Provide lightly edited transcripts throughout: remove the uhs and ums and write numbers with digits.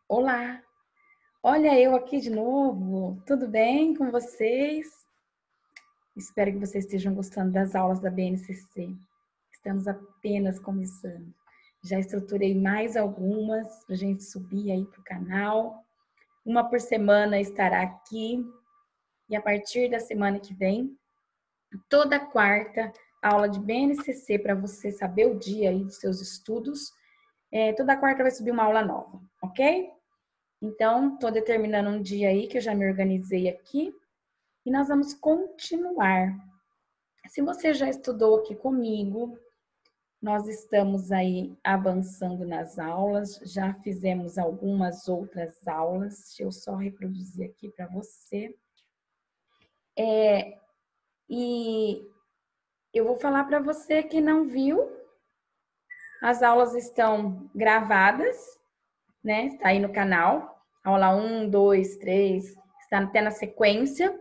Olá! Olha eu aqui de novo. Tudo bem com vocês? Espero que vocês estejam gostando das aulas da BNCC. Estamos apenas começando. Já estruturei mais algumas para a gente subir aí para o canal. Uma por semana estará aqui. E a partir da semana que vem, toda quarta, aula de BNCC para você saber o dia aí dos seus estudos. Toda quarta vai subir uma aula nova, ok? Então, estou determinando um dia aí que eu já me organizei aqui e nós vamos continuar. Se você já estudou aqui comigo, nós estamos aí avançando nas aulas, já fizemos algumas outras aulas, deixa eu só reproduzir aqui para você. E eu vou falar para você que não viu, as aulas estão gravadas, né? Está aí no canal, aula 1, 2, 3, está até na sequência.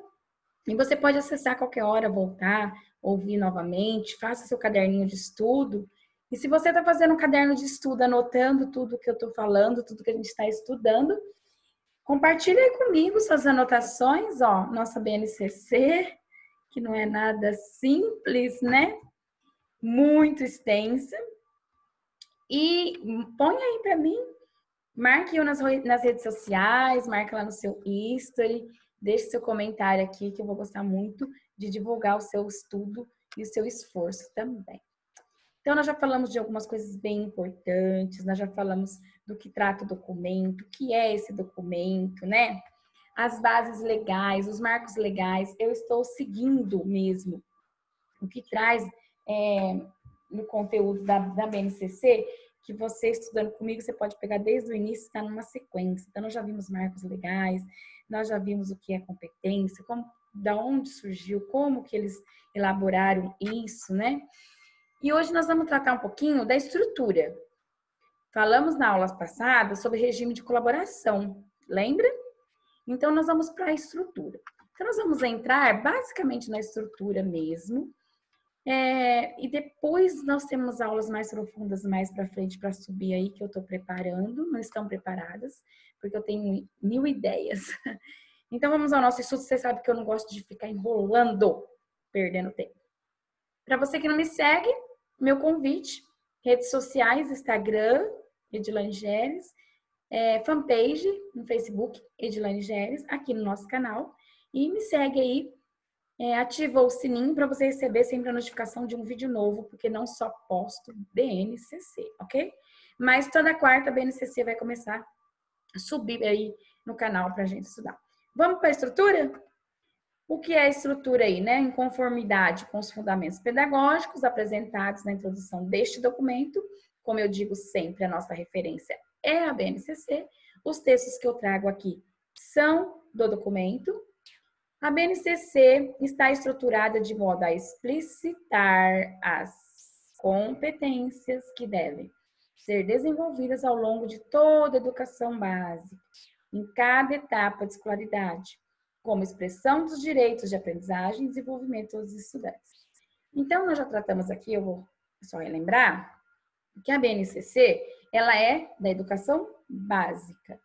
E você pode acessar a qualquer hora, voltar, ouvir novamente, faça seu caderninho de estudo. E se você está fazendo um caderno de estudo, anotando tudo que eu estou falando, tudo que a gente está estudando, compartilhe aí comigo suas anotações, ó, nossa BNCC, que não é nada simples, né? Muito extensa. E põe aí para mim, marque eu nas redes sociais, marque lá no seu history, deixe seu comentário aqui, que eu vou gostar muito de divulgar o seu estudo e o seu esforço também. Então, nós já falamos de algumas coisas bem importantes, nós já falamos do que trata o documento, o que é esse documento, né? As bases legais, os marcos legais, eu estou seguindo mesmo o que traz no conteúdo da BNCC, que você estudando comigo, você pode pegar desde o início e está numa sequência. Então, nós já vimos marcos legais, nós já vimos o que é competência, como, da onde surgiu, como que eles elaboraram isso, né? E hoje nós vamos tratar um pouquinho da estrutura. Falamos na aula passada sobre regime de colaboração, lembra? Então, nós vamos para a estrutura. Então, nós vamos entrar basicamente na estrutura mesmo, e depois nós temos aulas mais profundas mais para frente para subir aí que eu estou preparando, não estão preparadas, porque eu tenho 1000 ideias. Então vamos ao nosso estudo, você sabe que eu não gosto de ficar enrolando, perdendo tempo. Para você que não me segue, meu convite, redes sociais, Instagram, Edilane Geles, fanpage no Facebook, Edilane Geles, aqui no nosso canal, e me segue aí, ativa o sininho para você receber sempre a notificação de um vídeo novo, porque não só posto BNCC, ok? Mas toda quarta a BNCC vai começar a subir aí no canal para a gente estudar. Vamos para a estrutura? O que é a estrutura aí, né? Em conformidade com os fundamentos pedagógicos apresentados na introdução deste documento, como eu digo sempre, a nossa referência é a BNCC. Os textos que eu trago aqui são do documento. A BNCC está estruturada de modo a explicitar as competências que devem ser desenvolvidas ao longo de toda a educação básica, em cada etapa de escolaridade, como expressão dos direitos de aprendizagem e desenvolvimento dos estudantes. Então, nós já tratamos aqui, eu vou só relembrar, que a BNCC, ela é da educação básica.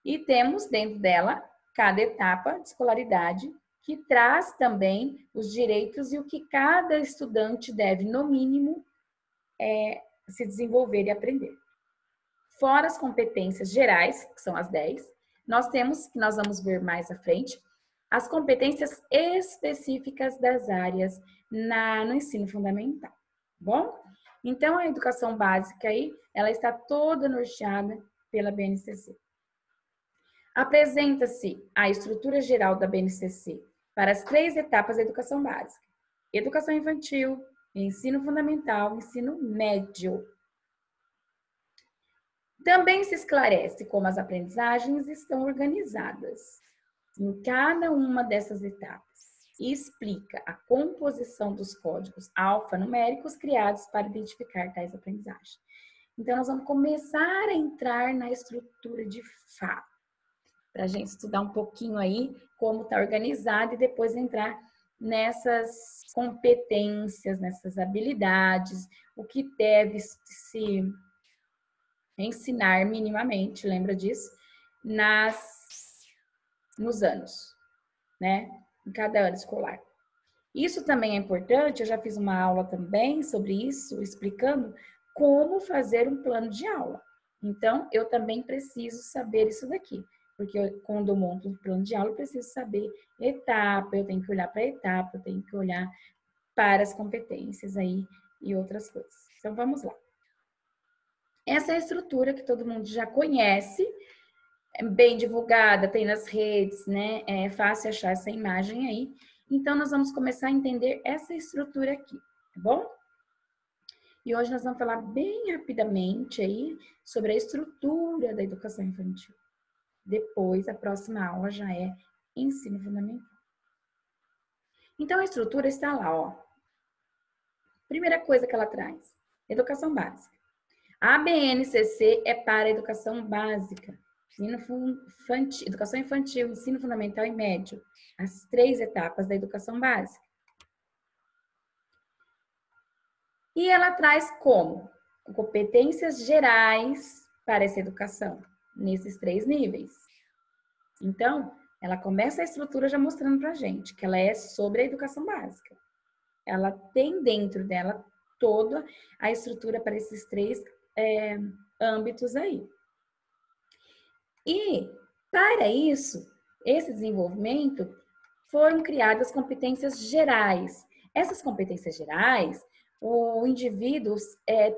E temos dentro dela cada etapa de escolaridade, que traz também os direitos e o que cada estudante deve, no mínimo, se desenvolver e aprender. Fora as competências gerais, que são as 10, nós temos, que nós vamos ver mais à frente, as competências específicas das áreas no ensino fundamental, tá bom? Então, a educação básica aí, ela está toda norteada pela BNCC. Apresenta-se a estrutura geral da BNCC para as 3 etapas da educação básica: educação infantil, ensino fundamental, ensino médio. Também se esclarece como as aprendizagens estão organizadas em cada uma dessas etapas e explica a composição dos códigos alfanuméricos criados para identificar tais aprendizagens. Então, nós vamos começar a entrar na estrutura de fato, para a gente estudar um pouquinho aí como está organizado e depois entrar nessas competências, nessas habilidades, o que deve se ensinar minimamente, lembra disso? nos anos, né? Em cada ano escolar. Isso também é importante, eu já fiz uma aula também sobre isso, explicando como fazer um plano de aula. Então, eu também preciso saber isso daqui, porque quando eu monto um plano de aula, eu preciso saber etapa, eu tenho que olhar para a etapa, eu tenho que olhar para as competências aí e outras coisas. Então, vamos lá. Essa é a estrutura que todo mundo já conhece, é bem divulgada, tem nas redes, né? É fácil achar essa imagem aí. Então, nós vamos começar a entender essa estrutura aqui, tá bom? E hoje nós vamos falar bem rapidamente aí sobre a estrutura da educação infantil. Depois, a próxima aula já é ensino fundamental. Então, a estrutura está lá, ó. Primeira coisa que ela traz, educação básica. A BNCC é para educação básica, educação infantil, ensino fundamental e médio, as 3 etapas da educação básica. E ela traz como? Competências gerais para essa educação, nesses 3 níveis. Então, ela começa a estrutura já mostrando pra gente que ela é sobre a educação básica. Ela tem dentro dela toda a estrutura para esses 3 âmbitos aí. E, para isso, esse desenvolvimento, foram criadas competências gerais. Essas competências gerais, o indivíduo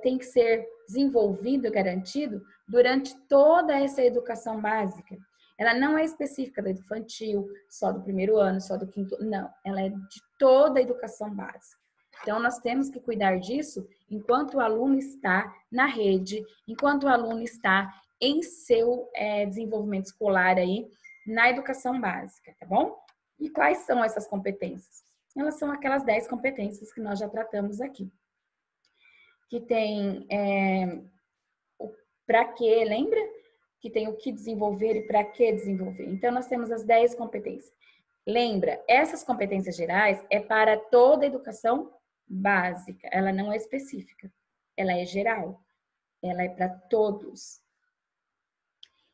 tem que ser desenvolvido e garantido durante toda essa educação básica. Ela não é específica do infantil, só do 1º ano, só do 5º, não. Ela é de toda a educação básica. Então, nós temos que cuidar disso enquanto o aluno está na rede, enquanto o aluno está em seu desenvolvimento escolar aí, na educação básica, tá bom? E quais são essas competências? Elas são aquelas 10 competências que nós já tratamos aqui. Que tem o para quê, lembra? Que tem o que desenvolver e para que desenvolver. Então, nós temos as 10 competências. Lembra, essas competências gerais é para toda a educação básica. Ela não é específica. Ela é geral. Ela é para todos.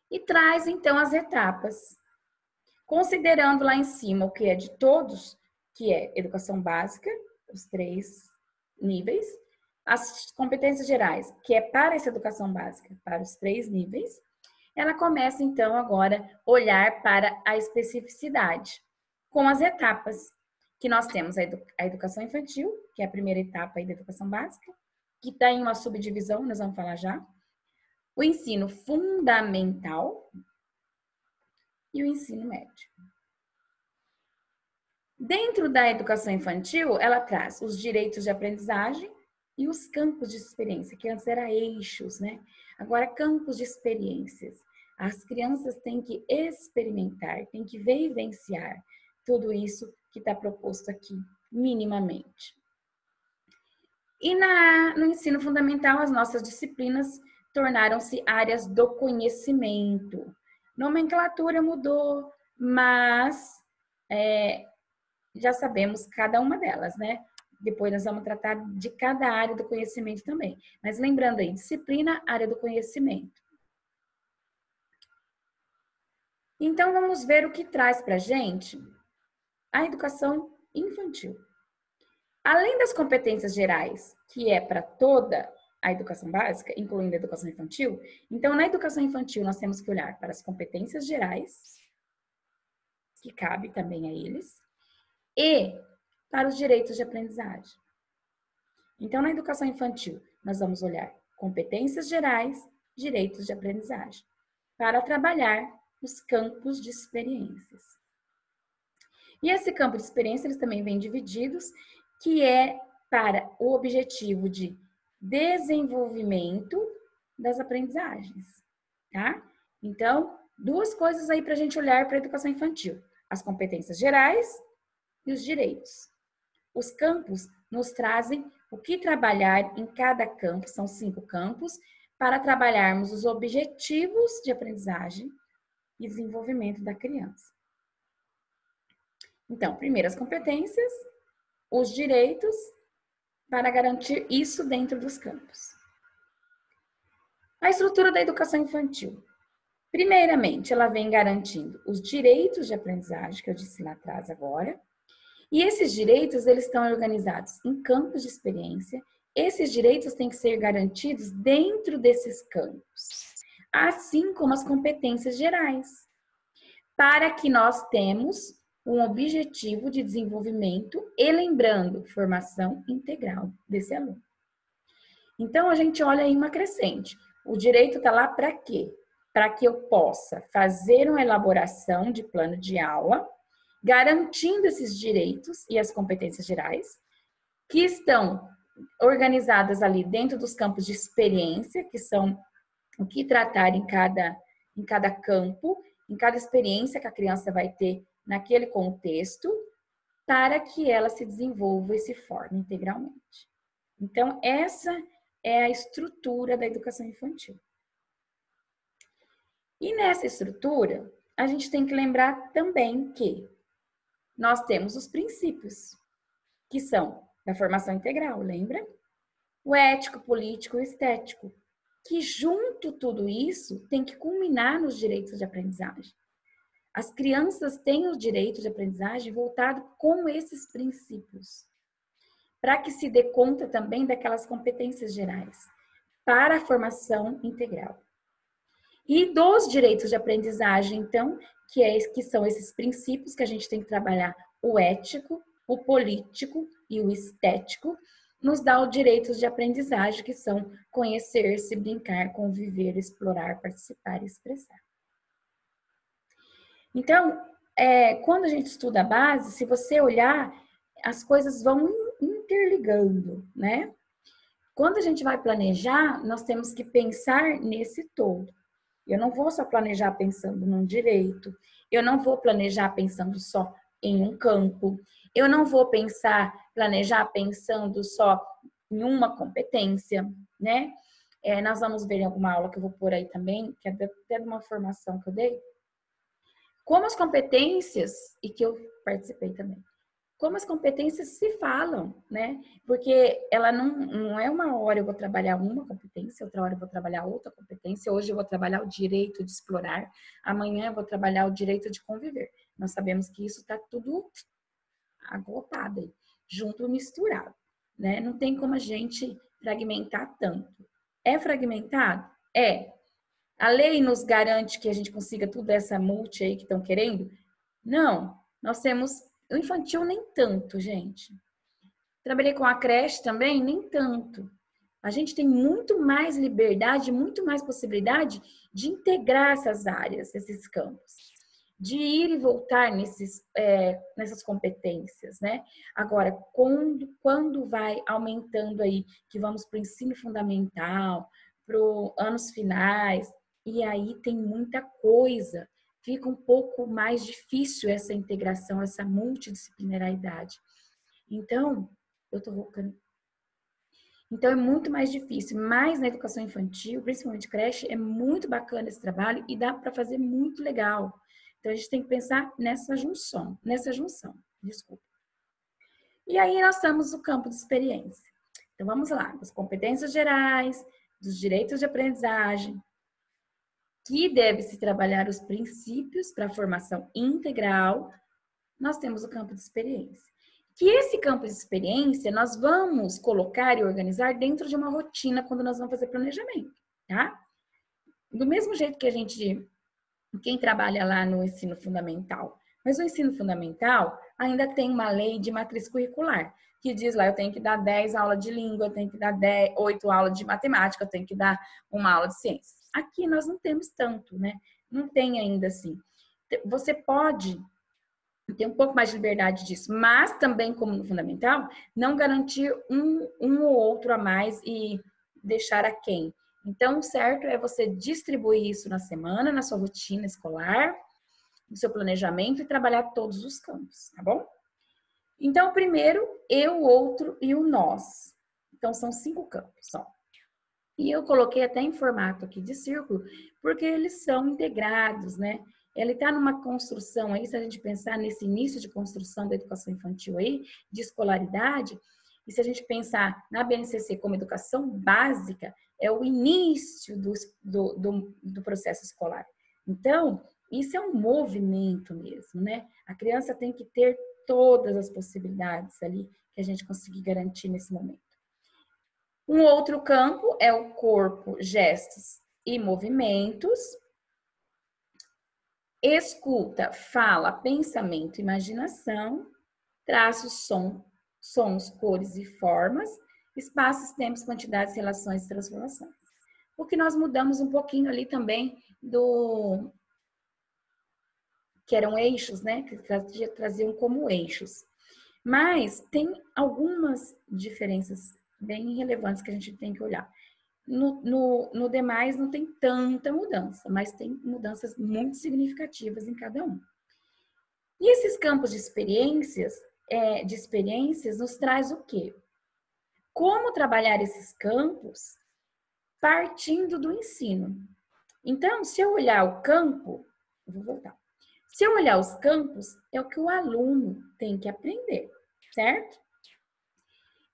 E traz, então, as etapas. Considerando lá em cima o que é de todos, que é educação básica, os 3 níveis, as competências gerais, que é para essa educação básica, para os 3 níveis, ela começa então agora a olhar para a especificidade, com as etapas, que nós temos a educação infantil, que é a primeira etapa aí da educação básica, que tem uma subdivisão, nós vamos falar já, o ensino fundamental e o ensino médio. Dentro da educação infantil, ela traz os direitos de aprendizagem e os campos de experiência, que antes eram eixos, né? Agora, campos de experiências. As crianças têm que experimentar, têm que vivenciar tudo isso que está proposto aqui, minimamente. E no ensino fundamental, as nossas disciplinas tornaram-se áreas do conhecimento. Nomenclatura mudou, mas já sabemos cada uma delas, né? Depois nós vamos tratar de cada área do conhecimento também. Mas lembrando aí, disciplina, área do conhecimento. Então, vamos ver o que traz pra gente a educação infantil. Além das competências gerais, que é para toda a educação básica, incluindo a educação infantil, então, na educação infantil, nós temos que olhar para as competências gerais, que cabe também a eles, e para os direitos de aprendizagem. Então, na educação infantil, nós vamos olhar competências gerais, direitos de aprendizagem, para trabalhar os campos de experiências. E esse campo de experiência, eles também vêm divididos, que é para o objetivo de desenvolvimento das aprendizagens, tá? Então, 2 coisas aí para a gente olhar para a educação infantil: as competências gerais e os direitos. Os campos nos trazem o que trabalhar em cada campo, são 5 campos, para trabalharmos os objetivos de aprendizagem e desenvolvimento da criança. Então, primeiro as competências, os direitos, para garantir isso dentro dos campos. A estrutura da educação infantil. Primeiramente, ela vem garantindo os direitos de aprendizagem, que eu disse lá atrás agora. E esses direitos, eles estão organizados em campos de experiência. Esses direitos têm que ser garantidos dentro desses campos, assim como as competências gerais, para que nós temos um objetivo de desenvolvimento e, lembrando, formação integral desse aluno. Então, a gente olha aí uma crescente. O direito está lá para quê? Para que eu possa fazer uma elaboração de plano de aula, garantindo esses direitos e as competências gerais, que estão organizadas ali dentro dos campos de experiência, que são o que tratar em cada campo, em cada experiência que a criança vai ter naquele contexto, para que ela se desenvolva e se forme integralmente. Então, essa é a estrutura da educação infantil. E nessa estrutura, a gente tem que lembrar também que nós temos os princípios, que são da formação integral, lembra? O ético, político e estético, que junto tudo isso tem que culminar nos direitos de aprendizagem. As crianças têm o direito de aprendizagem voltado com esses princípios, para que se dê conta também daquelas competências gerais, para a formação integral. E dos direitos de aprendizagem, então, que são esses princípios que a gente tem que trabalhar, o ético, o político e o estético, nos dá os direitos de aprendizagem, que são conhecer-se, brincar, conviver, explorar, participar e expressar. Então, quando a gente estuda a base, se você olhar, as coisas vão interligando, né? Quando a gente vai planejar, nós temos que pensar nesse todo. Eu não vou só planejar pensando num direito, eu não vou planejar pensando só em um campo, eu não vou planejar pensando só em uma competência, né? Nós vamos ver em alguma aula que eu vou pôr aí também, que é até de uma formação que eu dei, como as competências, e que eu participei também, como as competências se falam, né? Porque ela não é uma hora eu vou trabalhar uma competência, outra hora eu vou trabalhar outra competência, hoje eu vou trabalhar o direito de explorar, amanhã eu vou trabalhar o direito de conviver. Nós sabemos que isso está tudo agrupado aí, junto, misturado, né? Não tem como a gente fragmentar tanto. É fragmentado? É. A lei nos garante que a gente consiga tudo essa multi aí que estão querendo? Não. Nós temos o infantil nem tanto, gente. Trabalhei com a creche também, nem tanto. A gente tem muito mais liberdade, muito mais possibilidade de integrar essas áreas, esses campos, de ir e voltar nessas competências, né? Agora, quando vai aumentando aí, que vamos para o ensino fundamental, para os anos finais, e aí tem muita coisa, fica um pouco mais difícil essa integração, essa multidisciplinariedade. Então, eu tô roucando. Então, é muito mais difícil, mas na educação infantil, principalmente creche, é muito bacana esse trabalho e dá para fazer muito legal. Então, a gente tem que pensar nessa junção, desculpa. E aí, nós temos o campo de experiência. Então, vamos lá, das competências gerais, dos direitos de aprendizagem, que deve-se trabalhar os princípios para a formação integral, nós temos o campo de experiência. Que esse campo de experiência nós vamos colocar e organizar dentro de uma rotina quando nós vamos fazer planejamento, tá? Do mesmo jeito que quem trabalha lá no ensino fundamental, mas o ensino fundamental ainda tem uma lei de matriz curricular, que diz lá, eu tenho que dar 10 aulas de língua, eu tenho que dar 8 aulas de matemática, eu tenho que dar uma aula de ciências. Aqui nós não temos tanto, né? Não tem ainda assim. Você pode ter um pouco mais de liberdade disso, mas também, como no fundamental, não garantir um ou outro a mais e deixar a quem. Então, o certo é você distribuir isso na semana, na sua rotina escolar, no seu planejamento e trabalhar todos os campos, tá bom? Então, o primeiro, eu, o outro e o nós. Então, são 5 campos, ó. E eu coloquei até em formato aqui de círculo, porque eles são integrados, né? Ele está numa construção aí, se a gente pensar nesse início de construção da educação infantil aí, de escolaridade, e se a gente pensar na BNCC como educação básica, é o início do processo escolar. Então, isso é um movimento mesmo, né? A criança tem que ter todas as possibilidades ali que a gente conseguir garantir nesse momento. Um outro campo é o corpo, gestos e movimentos. Escuta, fala, pensamento, imaginação. Traços, sons, cores e formas. Espaços, tempos, quantidades, relações e transformações. O que nós mudamos um pouquinho ali também do... que eram eixos, né? Que traziam como eixos. Mas tem algumas diferenças bem relevantes que a gente tem que olhar. No demais não tem tanta mudança, mas tem mudanças muito significativas em cada um. E esses campos de experiências nos traz o quê? Como trabalhar esses campos partindo do ensino. Então, se eu olhar o campo, eu vou voltar. Se eu olhar os campos, é o que o aluno tem que aprender, certo?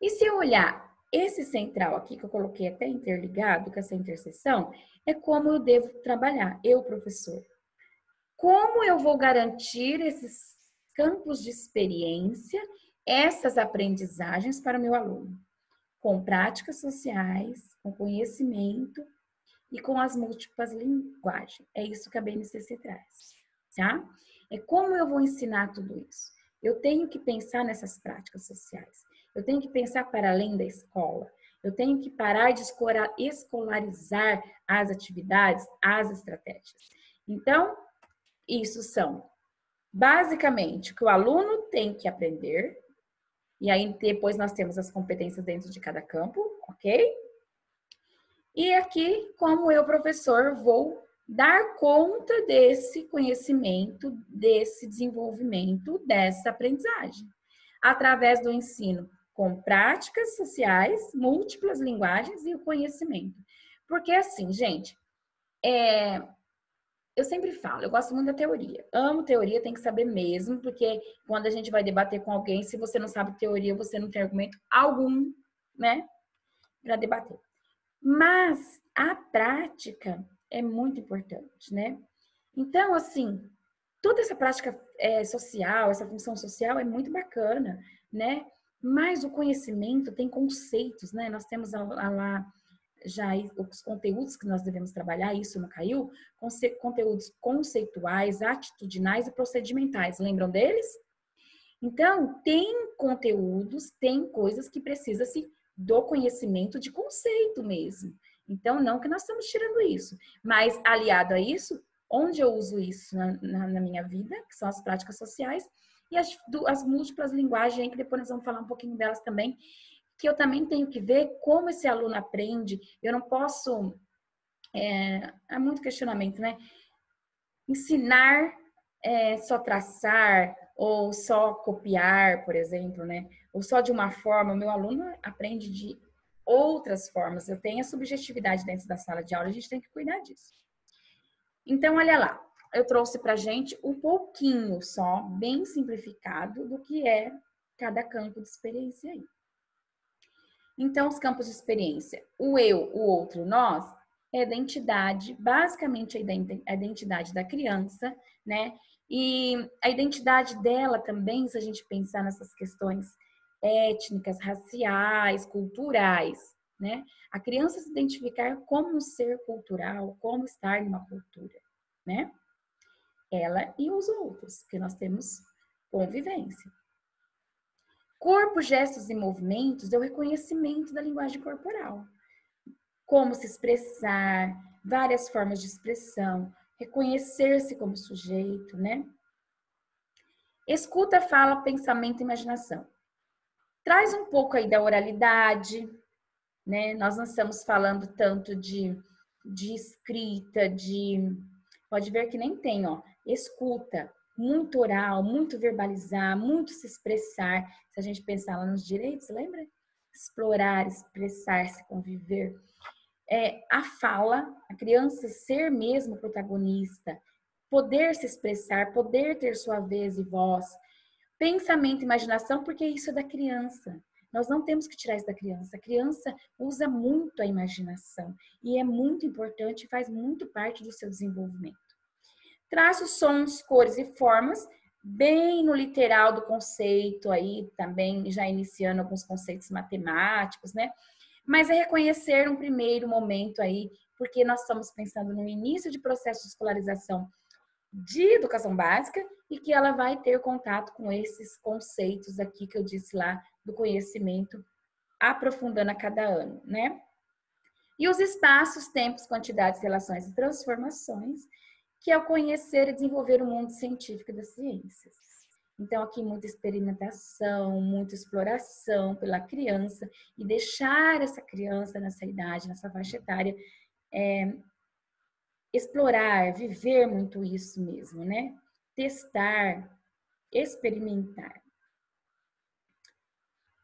E se eu olhar esse central aqui, que eu coloquei até interligado com essa interseção, é como eu devo trabalhar, eu, professor. Como eu vou garantir esses campos de experiência, essas aprendizagens para o meu aluno? Com práticas sociais, com conhecimento e com as múltiplas linguagens. É isso que a BNCC traz, tá? É como eu vou ensinar tudo isso. Eu tenho que pensar nessas práticas sociais. Eu tenho que pensar para além da escola. Eu tenho que parar de escolarizar as atividades, as estratégias. Então, isso são, basicamente, o que o aluno tem que aprender. E aí, depois nós temos as competências dentro de cada campo, ok? E aqui, como eu, professor, vou dar conta desse conhecimento, desse desenvolvimento, dessa aprendizagem, através do ensino com práticas sociais, múltiplas linguagens e o conhecimento. Porque assim, gente, eu sempre falo, eu gosto muito da teoria. Amo teoria, tem que saber mesmo, porque quando a gente vai debater com alguém, se você não sabe teoria, você não tem argumento algum, né, para debater. Mas a prática é muito importante, né? Então, assim, toda essa prática social, essa função social é muito bacana, né? Mas o conhecimento tem conceitos, né? Nós temos lá já os conteúdos que nós devemos trabalhar, isso não caiu? Conteúdos conceituais, atitudinais e procedimentais. Lembram deles? Então, tem conteúdos, tem coisas que precisa-se do conhecimento de conceito mesmo. Então, não que nós estamos tirando isso, mas aliado a isso, onde eu uso isso na minha vida, que são as práticas sociais, e as múltiplas linguagens, que depois nós vamos falar um pouquinho delas também, que eu também tenho que ver como esse aluno aprende. Eu não posso... há muito questionamento, né? Ensinar só traçar ou só copiar, por exemplo, né? Ou só de uma forma, o meu aluno aprende de outras formas. Eu tenho a subjetividade dentro da sala de aula, a gente tem que cuidar disso. Então, olha lá, eu trouxe pra gente um pouquinho só, bem simplificado, do que é cada campo de experiência aí. Então, os campos de experiência, o eu, o outro, o nós, é a identidade, basicamente a identidade da criança, né? E a identidade dela também, se a gente pensar nessas questões étnicas, raciais, culturais, né? A criança se identificar como um ser cultural, como estar numa cultura, né? Ela e os outros, porque nós temos convivência. Corpo, gestos e movimentos é o reconhecimento da linguagem corporal. Como se expressar, várias formas de expressão, reconhecer-se como sujeito, né? Escuta, fala, pensamento e imaginação. Traz um pouco aí da oralidade, né? Nós não estamos falando tanto de escrita, pode ver que nem tem, ó, escuta, muito oral, muito verbalizar, muito se expressar. Se a gente pensar lá nos direitos, lembra? Explorar, expressar-se, conviver. A fala, a criança ser mesmo protagonista, poder se expressar, poder ter sua vez e voz. Pensamento e imaginação, porque isso é da criança. Nós não temos que tirar isso da criança. A criança usa muito a imaginação e é muito importante e faz muito parte do seu desenvolvimento. Traços, sons, cores e formas, bem no literal do conceito aí, também já iniciando alguns conceitos matemáticos, né? Mas é reconhecer um primeiro momento aí, porque nós estamos pensando no início de processo de escolarização de educação básica e que ela vai ter contato com esses conceitos aqui que eu disse lá do conhecimento, aprofundando a cada ano, né? E os espaços, tempos, quantidades, relações e transformações, que é o conhecer e desenvolver o mundo científico das ciências. Então, aqui muita experimentação, muita exploração pela criança e deixar essa criança nessa idade, nessa faixa etária, explorar, viver muito isso mesmo, né? Testar, experimentar.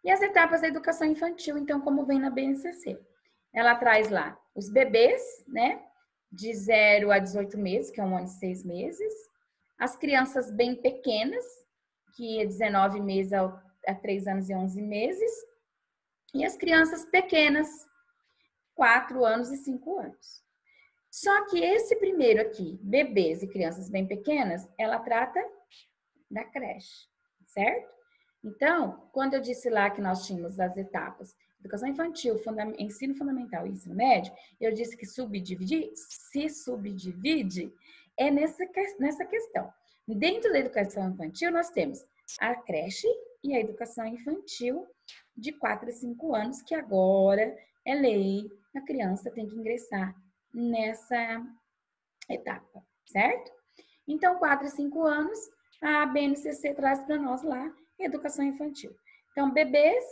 E as etapas da educação infantil, então, como vem na BNCC? Ela traz lá os bebês, né? De 0 a 18 meses, que é 1 ano e 6 meses. As crianças bem pequenas, que é 19 meses a 3 anos e 11 meses. E as crianças pequenas, 4 anos e 5 anos. Só que esse primeiro aqui, bebês e crianças bem pequenas, ela trata da creche, certo? Então, quando eu disse lá que nós tínhamos as etapas educação infantil, ensino fundamental e ensino médio, eu disse que se subdivide, é nessa questão. Dentro da educação infantil, nós temos a creche e a educação infantil de 4 a 5 anos, que agora é lei, a criança tem que ingressar nessa etapa, certo? Então, 4 a 5 anos, a BNCC traz para nós lá educação infantil. Então, bebês,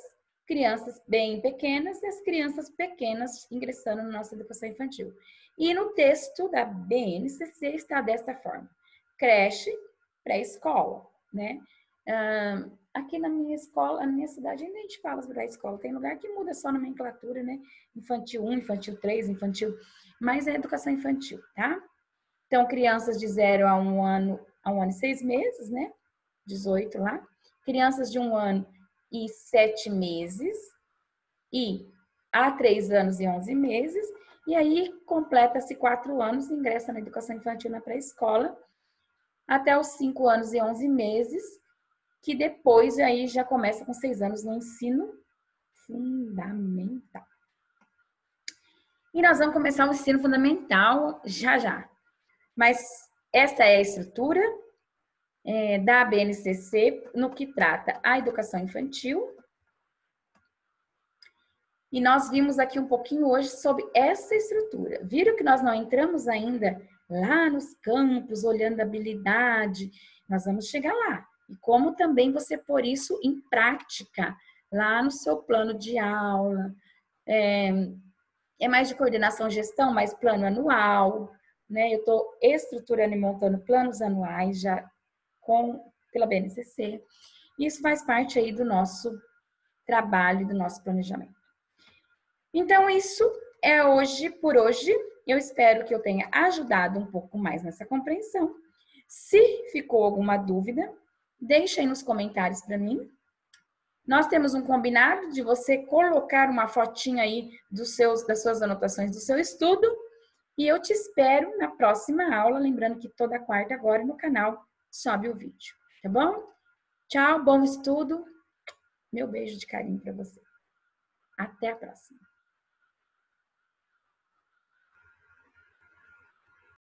crianças bem pequenas e as crianças pequenas ingressando na nossa educação infantil. E no texto da BNCC está desta forma: creche, pré-escola, né? Aqui na minha escola, na minha cidade, ainda a gente fala pré-escola. Tem lugar que muda só a nomenclatura, né? Infantil 1, infantil 3, infantil... Mas é educação infantil, tá? Então, crianças de 0 a 1 ano e 6 meses, né? 18 lá. Crianças de 1 ano e 7 meses e a 3 anos e 11 meses. E aí, completa-se 4 anos e ingressa na educação infantil na pré-escola até os 5 anos e 11 meses, que depois aí já começa com 6 anos no ensino fundamental. E nós vamos começar o ensino fundamental já. Mas esta é a estrutura da BNCC no que trata a educação infantil. E nós vimos aqui um pouquinho hoje sobre essa estrutura. Viram que nós não entramos ainda lá nos campos, olhando a habilidade? Nós vamos chegar lá. E como também você pôr isso em prática, lá no seu plano de aula. É mais de coordenação e gestão, mais plano anual, né? Eu estou estruturando e montando planos anuais já pela BNCC. Isso faz parte aí do nosso trabalho, do nosso planejamento. Então, isso é por hoje. Eu espero que eu tenha ajudado um pouco mais nessa compreensão. Se ficou alguma dúvida, deixa aí nos comentários para mim. Nós temos um combinado de você colocar uma fotinha aí das suas anotações do seu estudo. E eu te espero na próxima aula. Lembrando que toda quarta agora no canal sobe o vídeo. Tá bom? Tchau, bom estudo. Meu beijo de carinho para você. Até a próxima.